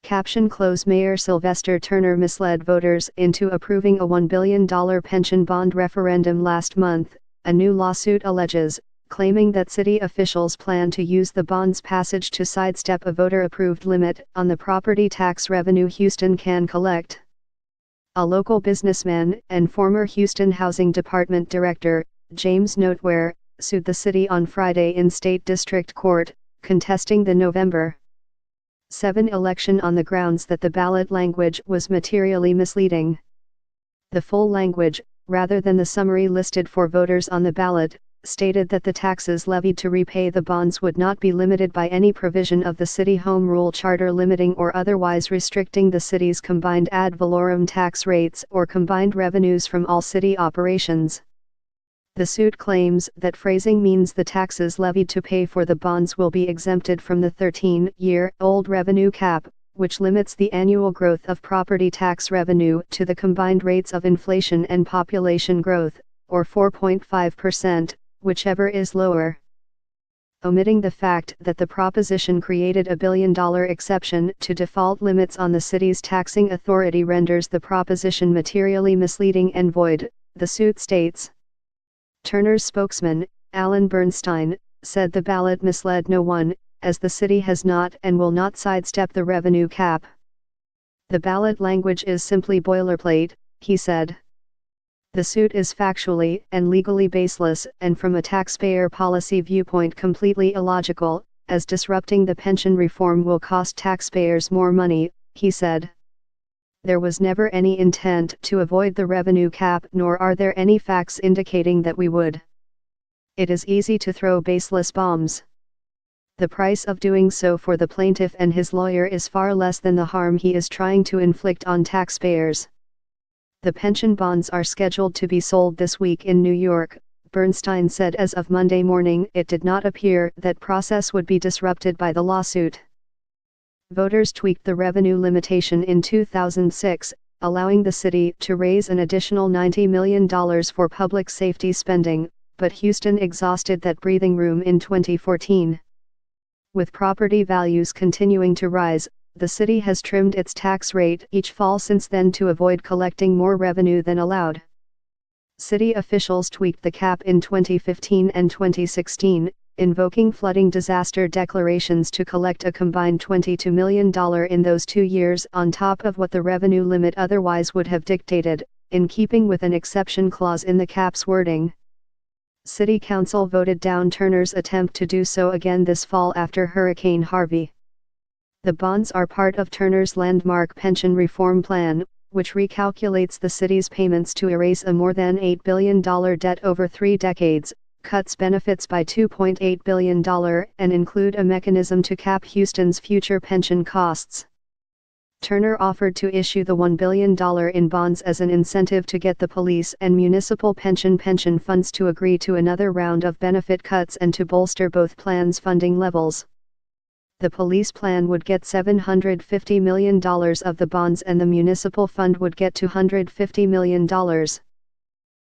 Caption close Mayor Sylvester Turner misled voters into approving a $1 billion pension bond referendum last month, a new lawsuit alleges, claiming that city officials plan to use the bond's passage to sidestep a voter-approved limit on the property tax revenue Houston can collect. A local businessman and former Houston Housing Department Director, James Noteware, sued the city on Friday in state district court, contesting the November 7 election on the grounds that the ballot language was materially misleading. The full language, rather than the summary listed for voters on the ballot, stated that the taxes levied to repay the bonds would not be limited by any provision of the City Home Rule Charter limiting or otherwise restricting the city's combined ad valorem tax rates or combined revenues from all city operations. The suit claims that phrasing means the taxes levied to pay for the bonds will be exempted from the 13-year-old revenue cap, which limits the annual growth of property tax revenue to the combined rates of inflation and population growth, or 4.5%, whichever is lower. Omitting the fact that the proposition created a $1 billion exception to default limits on the city's taxing authority renders the proposition materially misleading and void, the suit states. Turner's spokesman, Alan Bernstein, said the ballot misled no one, as the city has not and will not sidestep the revenue cap. The ballot language is simply boilerplate, he said. The suit is factually and legally baseless and from a taxpayer policy viewpoint completely illogical, as disrupting the pension reform will cost taxpayers more money, he said. There was never any intent to avoid the revenue cap, nor are there any facts indicating that we would. It is easy to throw baseless bombs. The price of doing so for the plaintiff and his lawyer is far less than the harm he is trying to inflict on taxpayers. The pension bonds are scheduled to be sold this week in New York, Bernstein said. As of Monday morning, it did not appear that process would be disrupted by the lawsuit. Voters tweaked the revenue limitation in 2006, allowing the city to raise an additional $90 million for public safety spending, but Houston exhausted that breathing room in 2014. With property values continuing to rise, the city has trimmed its tax rate each fall since then to avoid collecting more revenue than allowed. City officials tweaked the cap in 2015 and 2016, invoking flooding disaster declarations to collect a combined $22 million in those 2 years on top of what the revenue limit otherwise would have dictated, in keeping with an exception clause in the cap's wording. City Council voted down Turner's attempt to do so again this fall after Hurricane Harvey. The bonds are part of Turner's landmark pension reform plan, which recalculates the city's payments to erase a more than $8 billion debt over 3 decades, cuts benefits by $2.8 billion, and include a mechanism to cap Houston's future pension costs. Turner offered to issue the $1 billion in bonds as an incentive to get the police and municipal pension funds to agree to another round of benefit cuts and to bolster both plans' funding levels. The police plan would get $750 million of the bonds and the municipal fund would get $250 million.